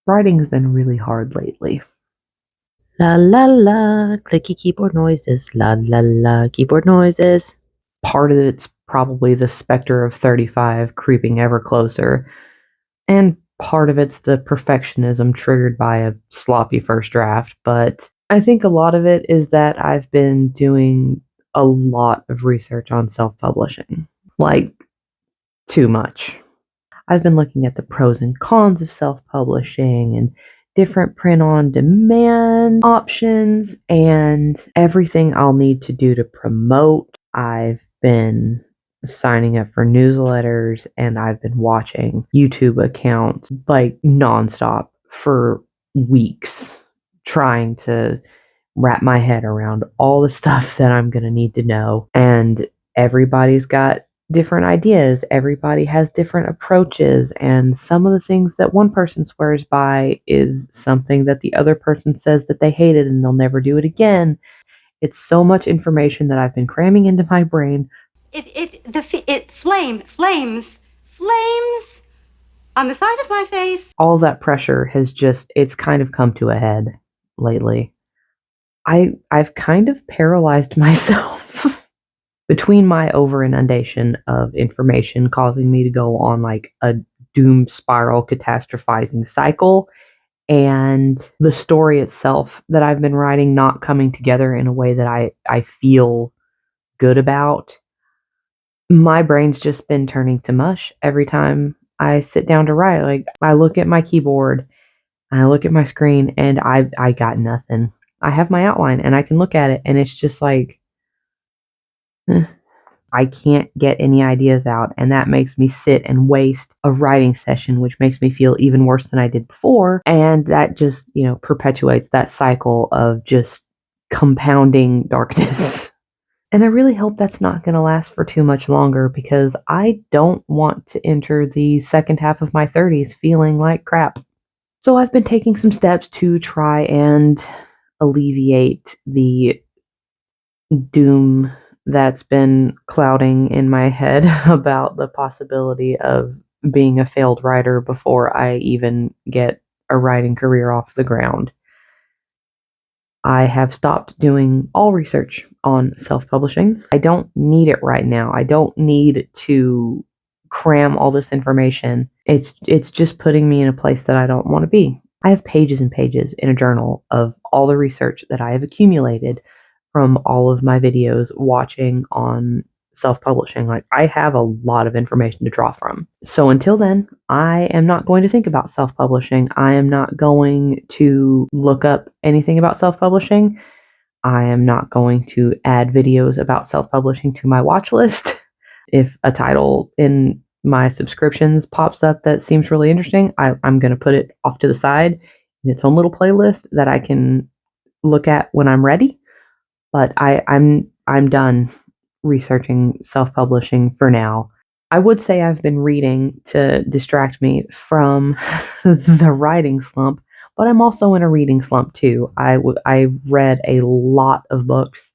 Writing's been really hard lately. La la la, clicky keyboard noises. La la la, keyboard noises. Part of it's probably the specter of 35 creeping ever closer, and part of it's the perfectionism triggered by a sloppy first draft. But I think a lot of it is that I've been doing a lot of research on self publishing. Like, too much. I've been looking at the pros and cons of self publishing and different print on demand options and everything I'll need to do to promote. I've been signing up for newsletters and I've been watching YouTube accounts like nonstop for weeks, trying to wrap my head around all the stuff that I'm going to need to know. And everybody's got different ideas. Everybody has different approaches. And some of the things that one person swears by is something that the other person says that they hated and they'll never do it again. It's so much information that I've been cramming into my brain. Flames on the side of my face. All that pressure it's kind of come to a head lately. I've kind of paralyzed myself between my over inundation of information causing me to go on like a doom spiral catastrophizing cycle, and the story itself that I've been writing not coming together in a way that I feel good about. My brain's just been turning to mush every time I sit down to write. Like, I look at my keyboard and I look at my screen and I got nothing. I have my outline and I can look at it and it's just like, I can't get any ideas out, and that makes me sit and waste a writing session, which makes me feel even worse than I did before. And that just, perpetuates that cycle of just compounding darkness. And I really hope that's not going to last for too much longer because I don't want to enter the second half of my 30s feeling like crap. So I've been taking some steps to try and alleviate the doom that's been clouding in my head about the possibility of being a failed writer before I even get a writing career off the ground. I have stopped doing all research on self-publishing. I don't need it right now. I don't need to cram all this information. It's just putting me in a place that I don't want to be. I have pages and pages in a journal of all the research that I have accumulated from all of my videos watching on self-publishing. Like, I have a lot of information to draw from. So until then, I am not going to think about self-publishing. I am not going to look up anything about self-publishing. I am not going to add videos about self-publishing to my watch list. If a title in my subscriptions pops up that seems really interesting, I'm going to put it off to the side in its own little playlist that I can look at when I'm ready. But I'm done researching self-publishing for now. I would say I've been reading to distract me from the writing slump, but I'm also in a reading slump too. I read a lot of books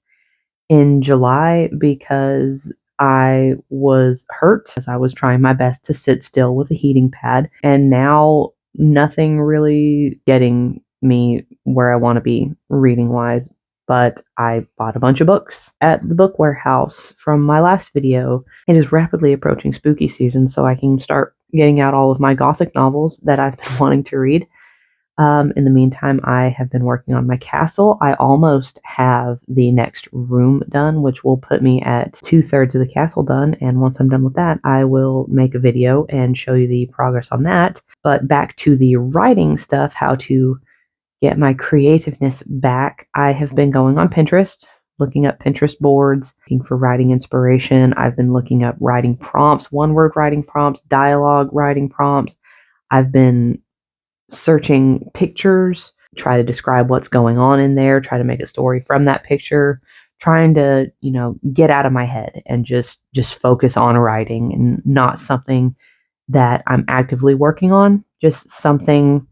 in July because I was hurt as I was trying my best to sit still with a heating pad, and now nothing really getting me where I want to be reading wise. But I bought a bunch of books at the book warehouse from my last video. It is rapidly approaching spooky season, so I can start getting out all of my gothic novels that I've been wanting to read. In the meantime, I have been working on my castle. I almost have the next room done, which will put me at 2/3 of the castle done. And once I'm done with that, I will make a video and show you the progress on that. But back to the writing stuff, how to get my creativeness back. I have been going on Pinterest, looking up Pinterest boards, looking for writing inspiration. I've been looking up writing prompts, one-word writing prompts, dialogue writing prompts. I've been searching pictures, try to describe what's going on in there, try to make a story from that picture, trying to, get out of my head and just focus on writing and not something that I'm actively working on, just something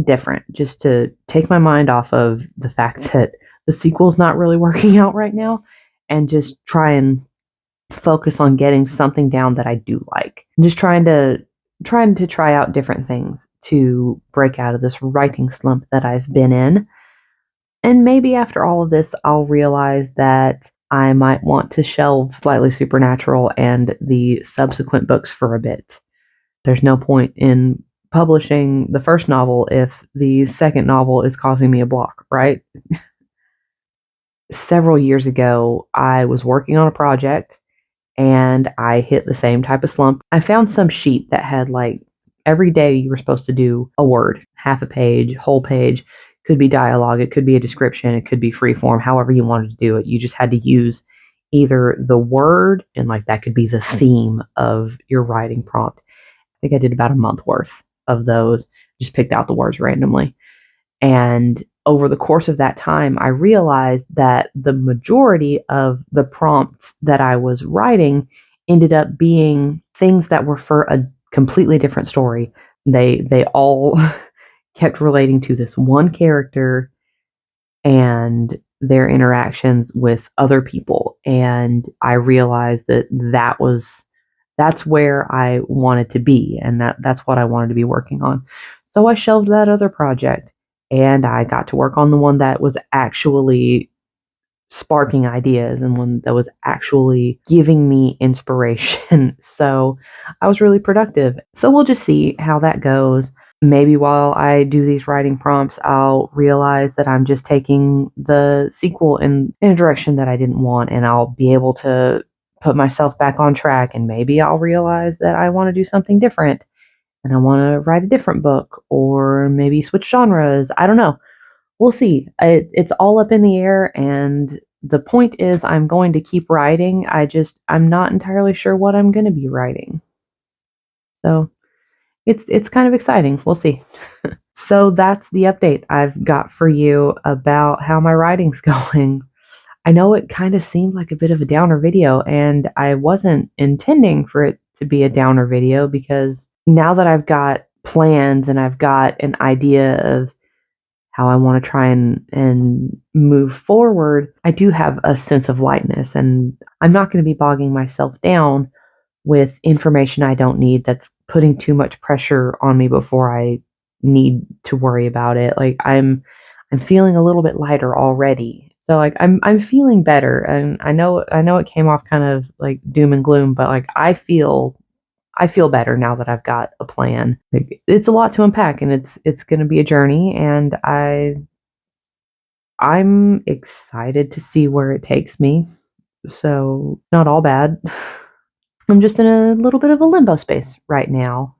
different, just to take my mind off of the fact that the sequel's not really working out right now, and just try and focus on getting something down that I do like. I'm just trying to trying to try out different things to break out of this writing slump that I've been in. And maybe after all of this, I'll realize that I might want to shelve Slightly Supernatural and the subsequent books for a bit. There's no point in publishing the first novel if the second novel is causing me a block, right? Several years ago, I was working on a project and I hit the same type of slump. I found some sheet that had like every day you were supposed to do a word, half a page, whole page. Could be dialogue, it could be a description, it could be free form, however you wanted to do it. You just had to use either the word and like that could be the theme of your writing prompt. I think I did about a month worth of those, just picked out the words randomly. And over the course of that time, I realized that the majority of the prompts that I was writing ended up being things that were for a completely different story. They all kept relating to this one character and their interactions with other people. And I realized that that's where I wanted to be, and that's what I wanted to be working on. So I shelved that other project and I got to work on the one that was actually sparking ideas and one that was actually giving me inspiration. So I was really productive. So we'll just see how that goes. Maybe while I do these writing prompts, I'll realize that I'm just taking the sequel in a direction that I didn't want, and I'll be able to put myself back on track. And maybe I'll realize that I want to do something different and I want to write a different book or maybe switch genres. I don't know. We'll see. It's all up in the air, and the point is I'm going to keep writing. I'm not entirely sure what I'm going to be writing. So it's kind of exciting. We'll see. So that's the update I've got for you about how my writing's going. I know it kind of seemed like a bit of a downer video, and I wasn't intending for it to be a downer video because now that I've got plans and I've got an idea of how I want to try and move forward, I do have a sense of lightness, and I'm not going to be bogging myself down with information I don't need that's putting too much pressure on me before I need to worry about it. Like I'm feeling a little bit lighter already. So like I'm feeling better, and I know it came off kind of like doom and gloom, but like I feel better now that I've got a plan. Like, it's a lot to unpack, and it's going to be a journey, and I'm excited to see where it takes me. So it's not all bad. I'm just in a little bit of a limbo space right now.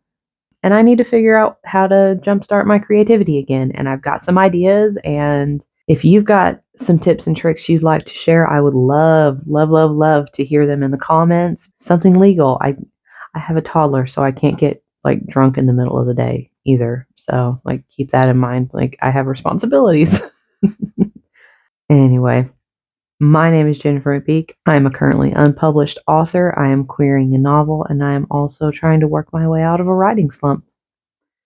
And I need to figure out how to jumpstart my creativity again. And I've got some ideas. And if you've got some tips and tricks you'd like to share, I would love, love, love, love to hear them in the comments. Something legal. I have a toddler, so I can't get like drunk in the middle of the day either. So like keep that in mind. Like I have responsibilities. Anyway, my name is Jennifer McPeak. I am a currently unpublished author. I am querying a novel, and I am also trying to work my way out of a writing slump.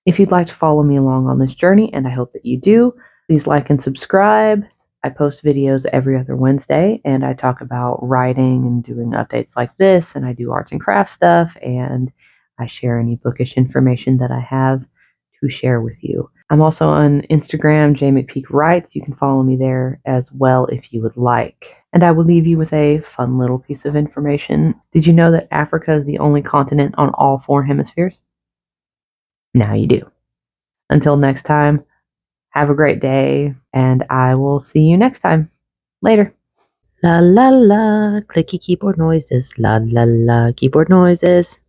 If you'd like to follow me along on this journey, and I hope that you do, please like and subscribe. I post videos every other Wednesday, and I talk about writing and doing updates like this, and I do arts and crafts stuff, and I share any bookish information that I have to share with you. I'm also on Instagram, jmcpeakwrites. You can follow me there as well if you would like. And I will leave you with a fun little piece of information. Did you know that Africa is the only continent on all 4 hemispheres? Now you do. Until next time, have a great day, and I will see you next time. Later. La la la, clicky keyboard noises. La la la, keyboard noises.